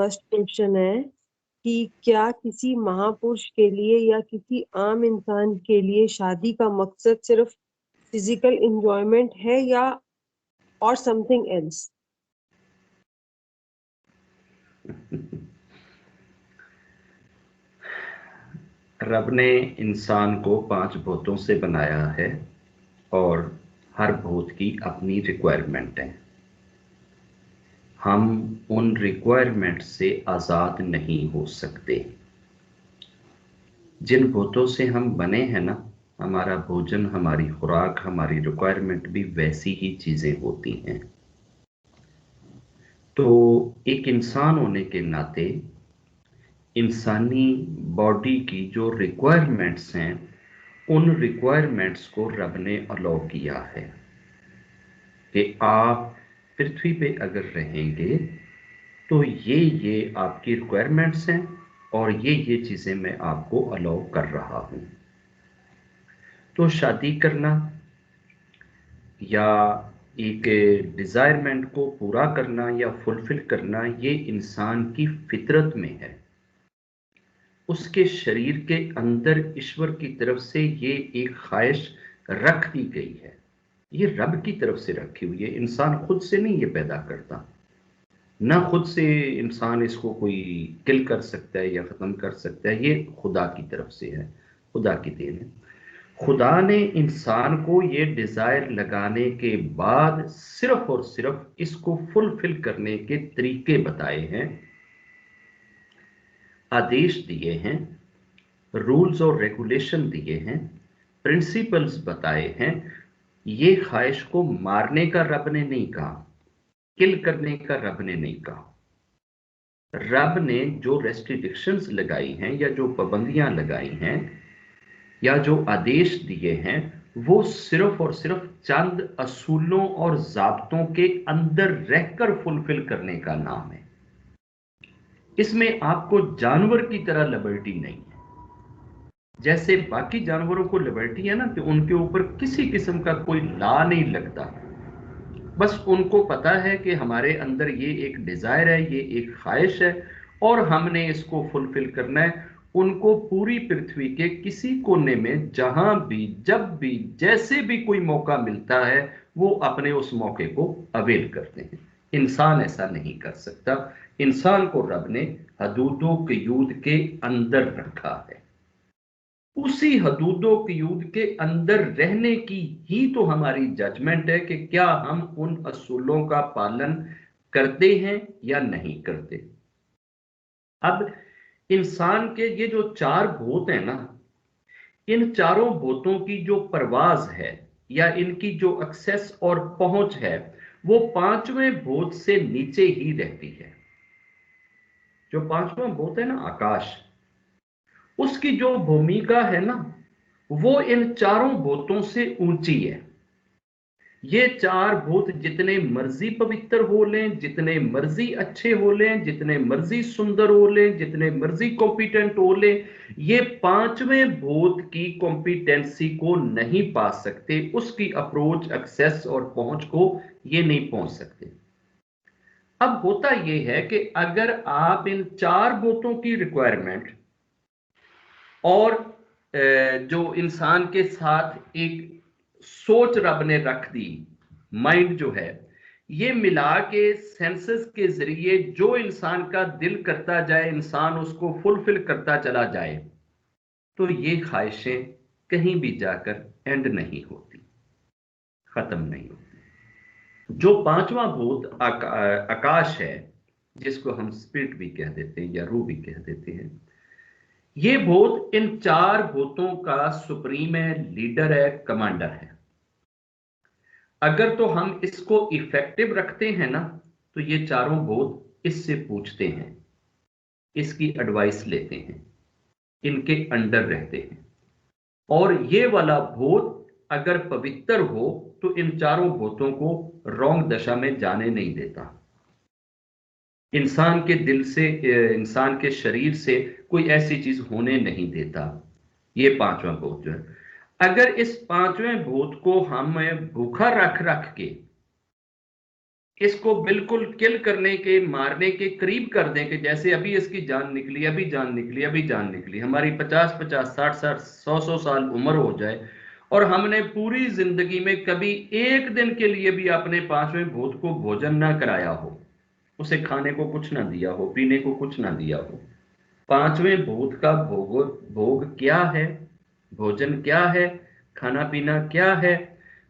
First question है कि क्या किसी महापुरुष के लिए या किसी आम इंसान के लिए शादी का मकसद सिर्फ फिजिकल एंजॉयमेंट है या और समथिंग एल्स? रब ने इंसान को 5 भूतों से बनाया है और हर भूत की अपनी रिक्वायरमेंट है। हम उन रिक्वायरमेंट से आज़ाद नहीं हो सकते। जिन भूतों से हम बने हैं ना, हमारा भोजन, हमारी खुराक, हमारी रिक्वायरमेंट भी वैसी ही चीज़ें होती हैं। तो एक इंसान होने के नाते इंसानी बॉडी की जो रिक्वायरमेंट्स हैं, उन रिक्वायरमेंट्स को रब ने अलाउ किया है कि आप पृथ्वी पे अगर रहेंगे तो ये आपकी रिक्वायरमेंट्स हैं और ये चीज़ें मैं आपको अलाउ कर रहा हूँ। तो शादी करना या एक डिज़ायरमेंट को पूरा करना या फुलफिल करना, ये इंसान की फितरत में है। उसके शरीर के अंदर ईश्वर की तरफ से ये एक ख्वाहिश रख दी गई है। ये रब की तरफ से रखी हुई है, इंसान खुद से नहीं ये पैदा करता। ना खुद से इंसान इसको कोई किल कर सकता है या ख़त्म कर सकता है, ये खुदा की तरफ से है, खुदा की देन है। खुदा ने इंसान को ये डिज़ायर लगाने के बाद सिर्फ और सिर्फ इसको फुलफिल करने के तरीके बताए हैं, आदेश दिए हैं, रूल्स और रेगुलेशन दिए हैं, प्रिंसिपल्स बताए हैं। ये ख्वाहिश को मारने का रब ने नहीं कहा, किल करने का रब ने नहीं कहा। रब ने जो रेस्ट्रिक्शंस लगाई हैं या जो पाबंदियां लगाई हैं या जो आदेश दिए हैं, वो सिर्फ और सिर्फ चंद असूलों और ज़ाब्तों के अंदर रहकर फुलफिल करने का नाम है। इसमें आपको जानवर की तरह लिबर्टी नहीं है। जैसे बाकी जानवरों को लिबर्टी है ना कि उनके ऊपर किसी किस्म का कोई लॉ नहीं लगता, बस उनको पता है कि हमारे अंदर ये एक डिजायर है, ये एक ख्वाहिश है और हमने इसको फुलफिल करना है। उनको पूरी पृथ्वी के किसी कोने में जहां भी, जब भी, जैसे भी कोई मौका मिलता है, वो अपने उस मौके को अवेल करते हैं। इंसान ऐसा नहीं कर सकता। इंसान को रब ने हदूदों क़यूद के अंदर रखा है। उसी हदूदों क़यूद के अंदर रहने की ही तो हमारी जजमेंट है कि क्या हम उन असूलों का पालन करते हैं या नहीं करते। अब इंसान के ये जो 4 भूत हैं ना, इन चारों भूतों की जो परवाज है या इनकी जो एक्सेस और पहुंच है, वो 5वें भूत से नीचे ही रहती है। जो 5वां भूत है ना, आकाश, उसकी जो भूमिका है ना, वो इन चारों भूतों से ऊंची है। ये 4 भूत जितने मर्जी पवित्र हो लें, जितने मर्जी अच्छे हो लें, जितने मर्जी सुंदर हो लें, जितने मर्जी कॉम्पिटेंट हो लें, ये 5वें भूत की कॉम्पिटेंसी को नहीं पा सकते। उसकी अप्रोच, एक्सेस और पहुंच को ये नहीं पहुंच सकते। अब होता यह है कि अगर आप इन 4 भूतों की रिक्वायरमेंट और जो इंसान के साथ एक सोच रब ने रख दी, माइंड जो है, ये मिला के सेंसेस के जरिए जो इंसान का दिल करता जाए, इंसान उसको फुलफिल करता चला जाए, तो ये ख्वाहिशें कहीं भी जाकर एंड नहीं होती, खत्म नहीं होती। जो 5वां भूत आकाश है, जिसको हम स्पिरिट भी कह देते हैं या रूह भी कह देते हैं, ये भूत इन 4 भूतों का सुप्रीम है, लीडर है, कमांडर है। अगर तो हम इसको इफेक्टिव रखते हैं ना, तो ये चारों भूत इससे पूछते हैं, इसकी एडवाइस लेते हैं, इनके अंडर रहते हैं। और ये वाला भूत अगर पवित्र हो तो इन चारों भूतों को रॉन्ग दशा में जाने नहीं देता। इंसान के दिल से, इंसान के शरीर से कोई ऐसी चीज होने नहीं देता। ये 5वां भूत जो है, अगर इस 5वें भूत को हम भूखा रख रख के इसको बिल्कुल किल करने के, मारने के करीब कर दें कि जैसे अभी इसकी जान निकली, अभी जान निकली, अभी जान निकली, हमारी 50-50, 60-60, 100-100 साल उम्र हो जाए और हमने पूरी जिंदगी में कभी एक दिन के लिए भी अपने पांचवें भूत को भोजन ना कराया हो, उसे खाने को कुछ ना दिया हो, पीने को कुछ ना दिया हो। पांचवें भूत का भोग क्या है, भोजन क्या है, खाना पीना क्या है,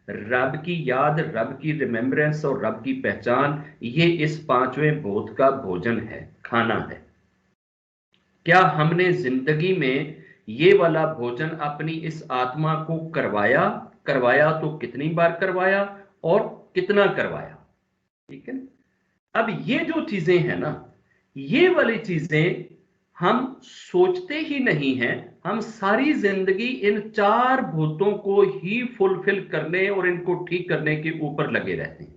रब की याद, रब की रिमेम्बरेंस और रब की पहचान, ये इस पांचवें भूत का भोजन है, खाना है। क्या हमने जिंदगी में ये वाला भोजन अपनी इस आत्मा को करवाया? करवाया तो कितनी बार करवाया और कितना करवाया? ठीक है। अब ये जो चीजें हैं ना, ये वाली चीजें हम सोचते ही नहीं हैं। हम सारी जिंदगी इन चार भूतों को ही फुलफिल करने और इनको ठीक करने के ऊपर लगे रहते हैं,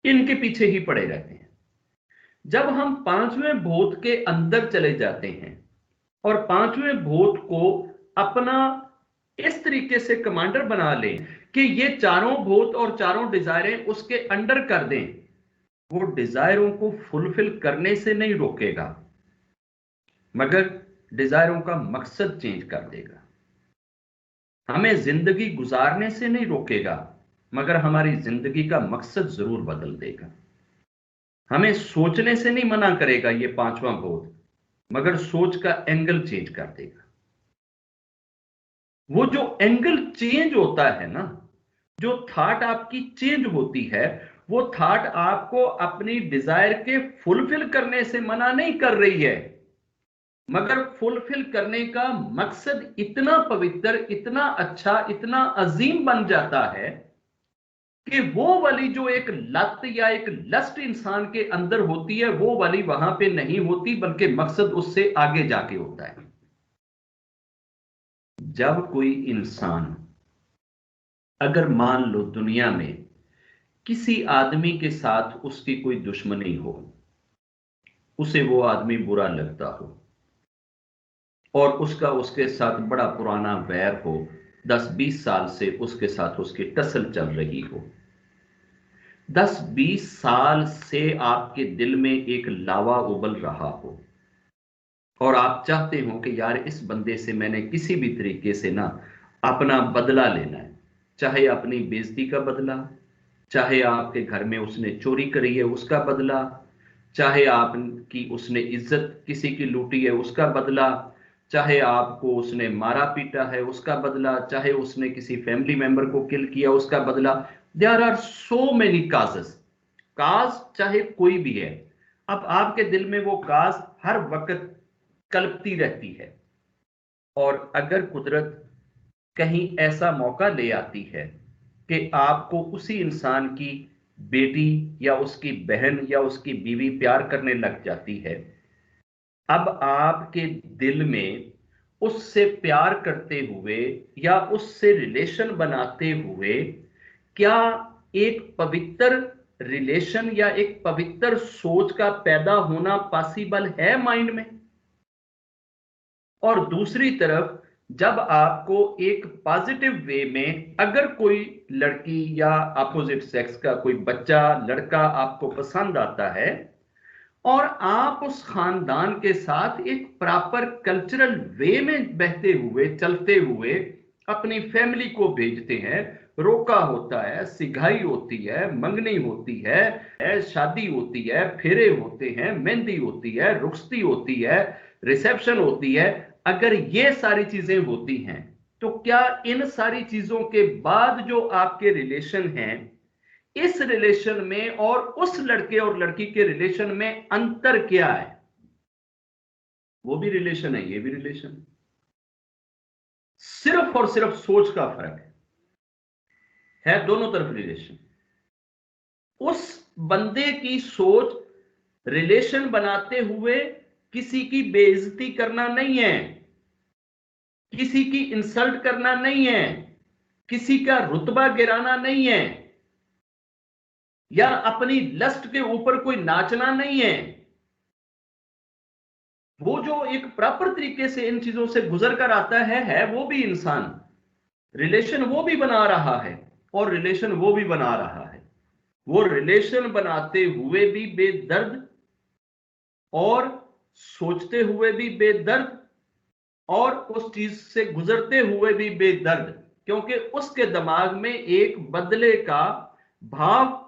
इनके पीछे ही पड़े रहते हैं। जब हम पांचवें भूत के अंदर चले जाते हैं और पांचवें भूत को अपना इस तरीके से कमांडर बना लें कि ये चारों भूत और चारों डिजायरें उसके अंडर कर दें, वो डिजायरों को फुलफिल करने से नहीं रोकेगा, मगर डिजायरों का मकसद चेंज कर देगा। हमें जिंदगी गुजारने से नहीं रोकेगा, मगर हमारी जिंदगी का मकसद जरूर बदल देगा। हमें सोचने से नहीं मना करेगा ये पांचवां भूत, मगर सोच का एंगल चेंज कर देगा। वो जो एंगल चेंज होता है ना, जो थॉट आपकी चेंज होती है, वो थॉट आपको अपनी डिजायर के फुलफिल करने से मना नहीं कर रही है, मगर फुलफिल करने का मकसद इतना पवित्र, इतना अच्छा, इतना अजीम बन जाता है कि वो वाली जो एक लत या एक लस्ट इंसान के अंदर होती है, वो वाली वहां पे नहीं होती, बल्कि मकसद उससे आगे जाके होता है। जब कोई इंसान, अगर मान लो दुनिया में किसी आदमी के साथ उसकी कोई दुश्मनी हो, उसे वो आदमी बुरा लगता हो और उसका उसके साथ बड़ा पुराना वैर हो, 10-20 साल से उसके साथ उसकी टसल चल रही हो, 10-20 साल से आपके दिल में एक लावा उबल रहा हो और आप चाहते हो कि यार इस बंदे से मैंने किसी भी तरीके से ना अपना बदला लेना है, चाहे अपनी बेइज्जती का बदला, चाहे आपके घर में उसने चोरी करी है उसका बदला, चाहे आपकी उसने इज्जत किसी की लूटी है उसका बदला, चाहे आपको उसने मारा पीटा है उसका बदला, चाहे उसने किसी फैमिली मेंबर को किल किया उसका बदला। There are so many causes, cause चाहे कोई भी है। अब आपके दिल में वो काज हर वक्त कल्पती रहती है, और अगर कुदरत कहीं ऐसा मौका ले आती है कि आपको उसी इंसान की बेटी या उसकी बहन या उसकी बीवी प्यार करने लग जाती है, अब आपके दिल में उससे प्यार करते हुए या उससे रिलेशन बनाते हुए क्या एक पवित्र रिलेशन या एक पवित्र सोच का पैदा होना पॉसिबल है माइंड में? और दूसरी तरफ जब आपको एक पॉजिटिव वे में अगर कोई लड़की या अपोजिट सेक्स का कोई बच्चा, लड़का आपको पसंद आता है और आप उस खानदान के साथ एक प्रॉपर कल्चरल वे में बहते हुए, चलते हुए अपनी फैमिली को भेजते हैं, रोका होता है, सिगाई होती है, मंगनी होती है, शादी होती है, फेरे होते हैं, मेहंदी होती है, रुखसती होती है, रिसेप्शन होती है, अगर ये सारी चीजें होती हैं, तो क्या इन सारी चीजों के बाद जो आपके रिलेशन हैं, इस रिलेशन में और उस लड़के और लड़की के रिलेशन में अंतर क्या है? वो भी रिलेशन है, ये भी रिलेशन, सिर्फ और सिर्फ सोच का फर्क है दोनों तरफ रिलेशन। उस बंदे की सोच रिलेशन बनाते हुए किसी की बेइज्जती करना नहीं है, किसी की इंसल्ट करना नहीं है, किसी का रुतबा गिराना नहीं है, या अपनी लस्ट के ऊपर कोई नाचना नहीं है। वो जो एक प्रॉपर तरीके से इन चीजों से गुजर कर आता है वो भी इंसान, रिलेशन वो भी बना रहा है और रिलेशन वो भी बना रहा है। वो रिलेशन बनाते हुए भी बेदर्द और सोचते हुए भी बेदर्द और उस चीज से गुजरते हुए भी बेदर्द, क्योंकि उसके दिमाग में एक बदले का भाव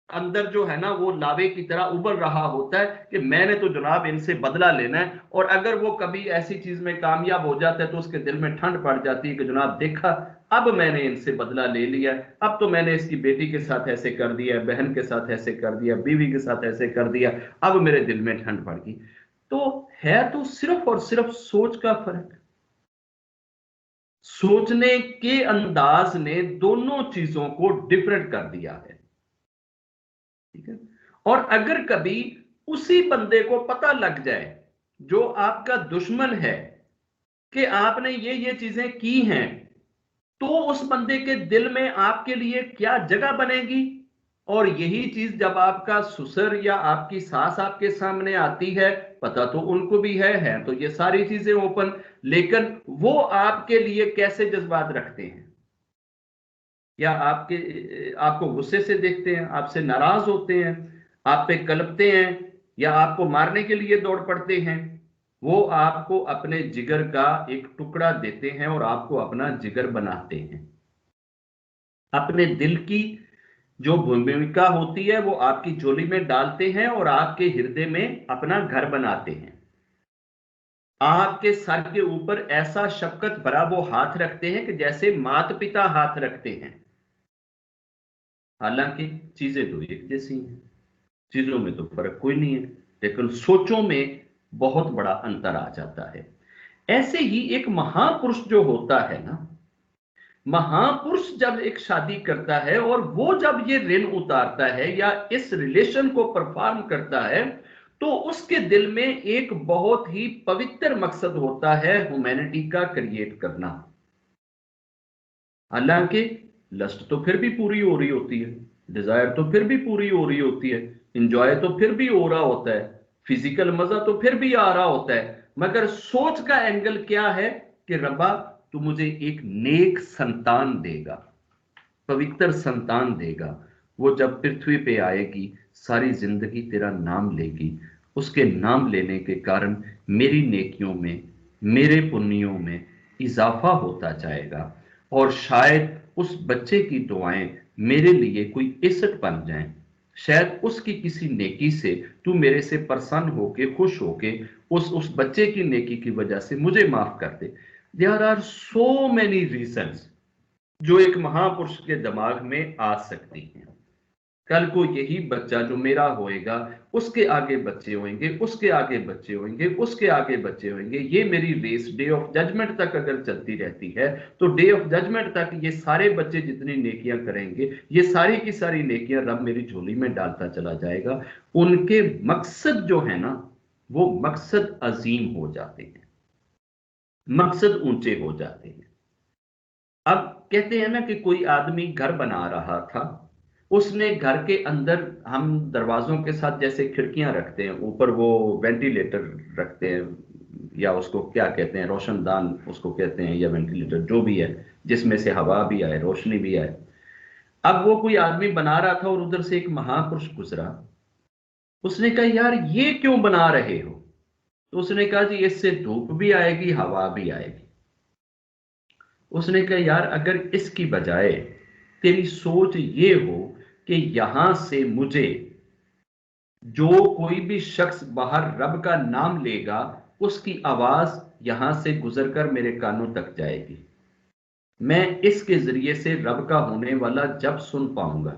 अंदर जो है ना वो लावे की तरह उबल रहा होता है कि मैंने तो जनाब इनसे बदला लेना है। और अगर वो कभी ऐसी चीज में कामयाब हो जाता है तो उसके दिल में ठंड पड़ जाती है कि जनाब देखा, अब मैंने इनसे बदला ले लिया, अब तो मैंने इसकी बेटी के साथ ऐसे कर दिया, बहन के साथ ऐसे कर दिया, बीवी के साथ ऐसे कर दिया, अब मेरे दिल में ठंड पड़ गई। तो है तो सिर्फ और सिर्फ सोच का फर्क। सोचने के अंदाज ने दोनों चीजों को डिफरेंट कर दिया है, ठीक है। और अगर कभी उसी बंदे को पता लग जाए जो आपका दुश्मन है कि आपने ये चीजें की हैं, तो उस बंदे के दिल में आपके लिए क्या जगह बनेगी। और यही चीज जब आपका ससुर या आपकी सास आपके सामने आती है, पता तो उनको भी है तो ये सारी चीजें ओपन, लेकिन वो आपके लिए कैसे जज्बात रखते हैं, या आपको गुस्से से देखते हैं, आपसे नाराज होते हैं, आप पे कलपते हैं, या आपको मारने के लिए दौड़ पड़ते हैं, वो आपको अपने जिगर का एक टुकड़ा देते हैं और आपको अपना जिगर बनाते हैं। अपने दिल की जो भूमिका होती है वो आपकी झोली में डालते हैं और आपके हृदय में अपना घर बनाते हैं। आपके सर के ऊपर ऐसा शफकत भरा वो हाथ रखते हैं कि जैसे माता पिता हाथ रखते हैं। हालांकि चीजें तो एक जैसी हैं, चीजों में तो फर्क कोई नहीं है, लेकिन सोचों में बहुत बड़ा अंतर आ जाता है। ऐसे ही एक महापुरुष जो होता है ना, महापुरुष जब एक शादी करता है और वो जब ये ऋण उतारता है या इस रिलेशन को परफॉर्म करता है, तो उसके दिल में एक बहुत ही पवित्र मकसद होता है ह्यूमैनिटी का क्रिएट करना। हालांकि लस्ट तो फिर भी पूरी हो रही होती है, डिजायर तो फिर भी पूरी हो रही होती है, इंजॉय तो फिर भी हो रहा होता है, फिजिकल मजा तो फिर भी आ रहा होता है, मगर सोच का एंगल क्या है कि रब्बा तू मुझे एक नेक संतान देगा, पवित्र संतान देगा, वो जब पृथ्वी पे आएगी सारी जिंदगी तेरा नाम लेगी, उसके नाम लेने के कारण मेरी नेकियों में, मेरे पुण्यों में इजाफा होता जाएगा, और शायद उस बच्चे की दुआएं मेरे लिए कोई इज्जत बन जाएं, शायद उसकी किसी नेकी से तू मेरे से प्रसन्न होके, खुश होके उस बच्चे की नेकी की वजह से मुझे माफ कर दे। There are so many reasons जो एक महापुरुष के दिमाग में आ सकती हैं। कल को यही बच्चा जो मेरा होएगा, उसके आगे बच्चे होंगे, उसके आगे बच्चे होंगे, उसके आगे बच्चे होंगे, ये मेरी रेस डे ऑफ जजमेंट तक अगर चलती रहती है, तो डे ऑफ जजमेंट तक ये सारे बच्चे जितनी नेकियां करेंगे, ये सारी की सारी नेकियां रब मेरी झोली में डालता चला जाएगा। उनके मकसद जो है ना, वो मकसद अजीम हो जाते हैं, मकसद ऊंचे हो जाते हैं। अब कहते हैं ना कि कोई आदमी घर बना रहा था, उसने घर के अंदर, हम दरवाजों के साथ जैसे खिड़कियां रखते हैं, ऊपर वो वेंटिलेटर रखते हैं, या उसको क्या कहते हैं, रोशनदान उसको कहते हैं, या वेंटिलेटर जो भी है, जिसमें से हवा भी आए, रोशनी भी आए। अब वो कोई आदमी बना रहा था और उधर से एक महापुरुष गुजरा, उसने कहा यार ये क्यों बना रहे हो, तो उसने कहा जी इससे धूप भी आएगी, हवा भी आएगी। उसने कहा यार अगर इसकी बजाय तेरी सोच ये हो कि यहां से मुझे जो कोई भी शख्स बाहर रब का नाम लेगा, उसकी आवाज यहां से गुजरकर मेरे कानों तक जाएगी, मैं इसके जरिए से रब का होने वाला जब सुन पाऊंगा।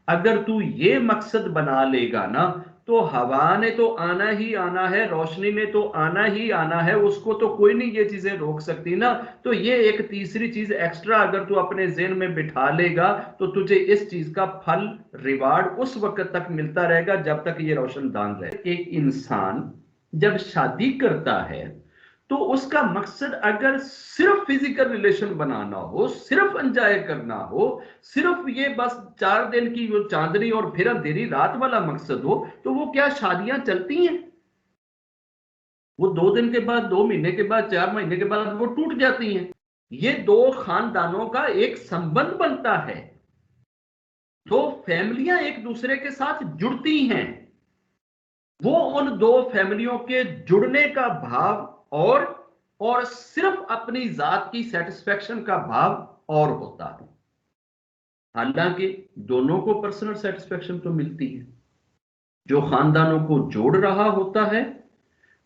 अगर तू ये मकसद बना लेगा ना, तो हवा ने तो आना ही आना है, रोशनी ने तो आना ही आना है, उसको तो कोई नहीं ये चीजें रोक सकती ना। तो ये एक तीसरी चीज एक्स्ट्रा अगर तू अपने ज़हन में बिठा लेगा, तो तुझे इस चीज का फल, रिवार्ड उस वक्त तक मिलता रहेगा जब तक ये रोशनदान रहे। एक इंसान जब शादी करता है तो उसका मकसद अगर सिर्फ फिजिकल रिलेशन बनाना हो, सिर्फ एंजॉय करना हो, सिर्फ ये बस 4 दिन की वो चांदनी और फिर अंधेरी रात वाला मकसद हो, तो वो क्या शादियां चलती हैं? वो 2 दिन के बाद, 2 महीने के बाद, 4 महीने के बाद वो टूट जाती हैं। ये 2 खानदानों का एक संबंध बनता है, दो फैमिलियां एक दूसरे के साथ जुड़ती हैं, वो उन दो फैमिलियों के जुड़ने का भाव और सिर्फ अपनी जात की सेटिस्फेक्शन का भाव और होता है। हालांकि दोनों को पर्सनल सेटिस्फेक्शन तो मिलती है। जो खानदानों को जोड़ रहा होता है,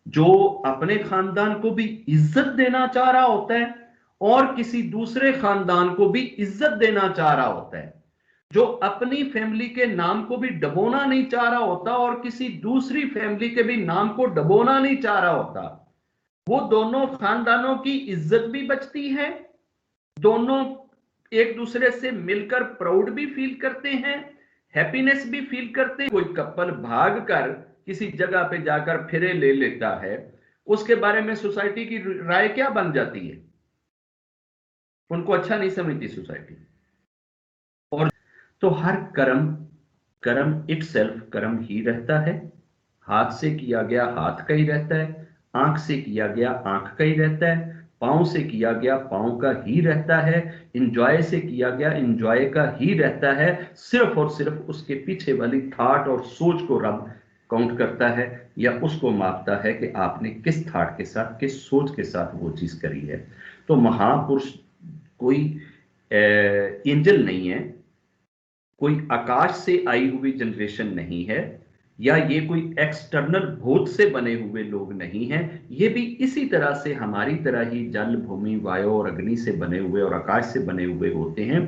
जो अपने खानदान को भी इज्जत देना चाह रहा होता है और किसी दूसरे खानदान को भी इज्जत देना चाह रहा होता है, जो अपनी फैमिली के नाम को भी डबोना नहीं चाह रहा होता और किसी दूसरी फैमिली के भी नाम को डबोना नहीं चाह रहा होता, वो दोनों खानदानों की इज्जत भी बचती है, दोनों एक दूसरे से मिलकर प्राउड भी फील करते हैं, हैप्पीनेस भी फील करते हैं। कोई कपल भाग कर किसी जगह पे जाकर फेरे ले लेता है, उसके बारे में सोसाइटी की राय क्या बन जाती है? उनको अच्छा नहीं समझती सोसाइटी। और तो हर कर्म इटसेल्फ कर्म ही रहता है। हाथ से किया गया हाथ का ही रहता है, आंख से किया गया आंख का ही रहता है, पांव से किया गया पांव का ही रहता है, इंजॉय से किया गया इंजॉय का ही रहता है। सिर्फ और सिर्फ उसके पीछे वाली थॉट और सोच को रब काउंट करता है या उसको मापता है कि आपने किस थॉट के साथ, किस सोच के साथ वो चीज करी है। तो महापुरुष कोई एंजल नहीं है, कोई आकाश से आई हुई जनरेशन नहीं है, या ये कोई एक्सटर्नल भूत से बने हुए लोग नहीं हैं। ये भी इसी तरह से हमारी तरह ही जल भूमि वायु और अग्नि से बने हुए और आकाश से बने हुए होते हैं।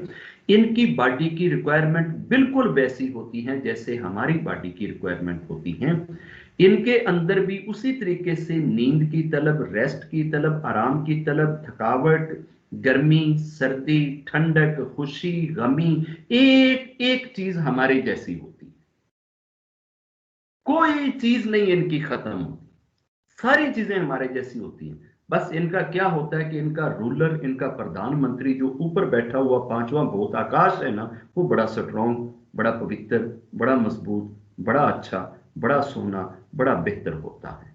इनकी बॉडी की रिक्वायरमेंट बिल्कुल वैसी होती हैं जैसे हमारी बॉडी की रिक्वायरमेंट होती हैं। इनके अंदर भी उसी तरीके से नींद की तलब, रेस्ट की तलब, आराम की तलब, थकावट, गर्मी, सर्दी, ठंडक, खुशी, गमी, एक एक चीज हमारे जैसी होती है। कोई चीज नहीं इनकी खत्म होती, सारी चीजें हमारे जैसी होती हैं। बस इनका क्या होता है कि इनका रूलर, इनका प्रधानमंत्री जो ऊपर बैठा हुआ पांचवा भूत आकाश है ना, वो बड़ा स्ट्रॉन्ग, बड़ा पवित्र, बड़ा मजबूत, बड़ा अच्छा, बड़ा सोना, बड़ा बेहतर होता है।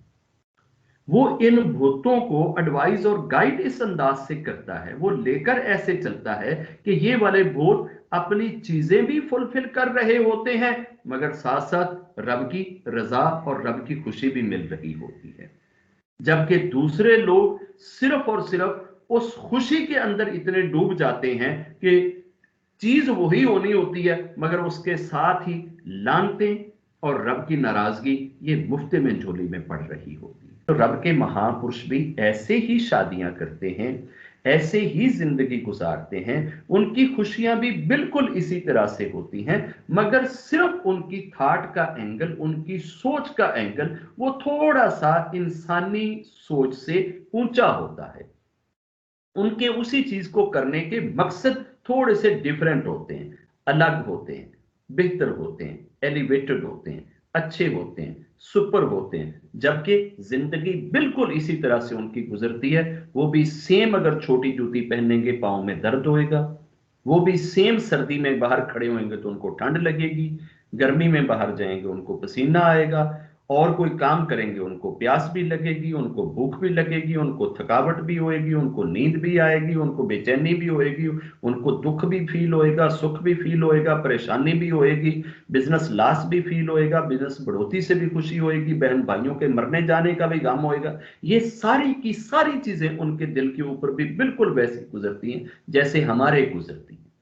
वो इन भूतों को एडवाइस और गाइड इस अंदाज से करता है, वो लेकर ऐसे चलता है कि ये वाले भूत अपनी चीजें भी फुलफिल कर रहे होते हैं, मगर साथ साथ रब की रजा और रब की खुशी भी मिल रही होती है। जबकि दूसरे लोग सिर्फ और सिर्फ उस खुशी के अंदर इतने डूब जाते हैं कि चीज वही होनी होती है, मगर उसके साथ ही लानतें और रब की नाराजगी ये मुफ्त में झोली में पड़ रही होती है। तो रब के महापुरुष भी ऐसे ही शादियां करते हैं, ऐसे ही जिंदगी गुजारते हैं, उनकी खुशियां भी बिल्कुल इसी तरह से होती हैं, मगर सिर्फ उनकी थॉट का एंगल, उनकी सोच का एंगल वो थोड़ा सा इंसानी सोच से ऊंचा होता है। उनके उसी चीज को करने के मकसद थोड़े से डिफरेंट होते हैं, अलग होते हैं, बेहतर होते हैं, एलिवेटेड होते हैं, अच्छे होते हैं, सुपर होते हैं। जबकि जिंदगी बिल्कुल इसी तरह से उनकी गुजरती है। वो भी सेम अगर छोटी जूती पहनेंगे पांव में दर्द होएगा, वो भी सेम सर्दी में बाहर खड़े होंगे तो उनको ठंड लगेगी, गर्मी में बाहर जाएंगे उनको पसीना आएगा, और कोई काम करेंगे उनको प्यास भी लगेगी, उनको भूख भी लगेगी, उनको थकावट भी होएगी, उनको नींद भी आएगी, उनको बेचैनी भी होएगी, उनको दुख भी फील होएगा, सुख भी फील होएगा, परेशानी भी होएगी, बिजनेस लॉस भी फील होएगा, बिजनेस बढ़ोतरी से भी खुशी होएगी, बहन भाइयों के मरने जाने का भी गम होएगा। ये सारी की सारी चीजें उनके दिल के ऊपर भी बिल्कुल वैसी गुजरती हैं जैसे हमारे गुजरती हैं।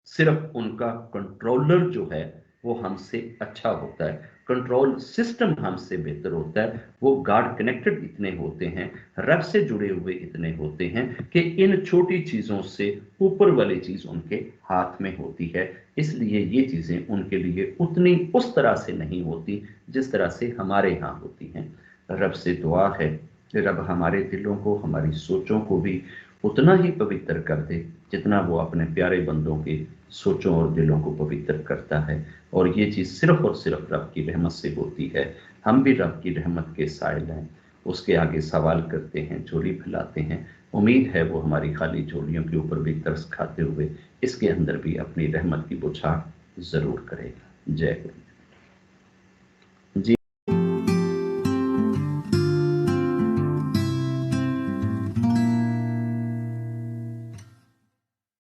सिर्फ उनका कंट्रोलर जो है वो हमसे अच्छा होता है, कंट्रोल सिस्टम हमसे बेहतर होता है। वो गॉड कनेक्टेड इतने होते हैं, रब से जुड़े हुए इतने होते हैं कि इन छोटी चीजों से ऊपर वाली चीज उनके हाथ में होती है। इसलिए ये चीजें उनके लिए उतनी उस तरह से नहीं होती जिस तरह से हमारे यहाँ होती हैं। रब से दुआ है कि रब हमारे दिलों को, हमारी सोचों को भी उतना ही पवित्र कर दे जितना वो अपने प्यारे बंदों के सोचों और दिलों को पवित्र करता है। और ये चीज़ सिर्फ और सिर्फ रब की रहमत से होती है। हम भी रब की रहमत के साइल हैं, उसके आगे सवाल करते हैं, झोली फैलाते हैं। उम्मीद है वो हमारी खाली झोलियों के ऊपर भी तरस खाते हुए इसके अंदर भी अपनी रहमत की बौछार जरूर करेगा। जय गुरु।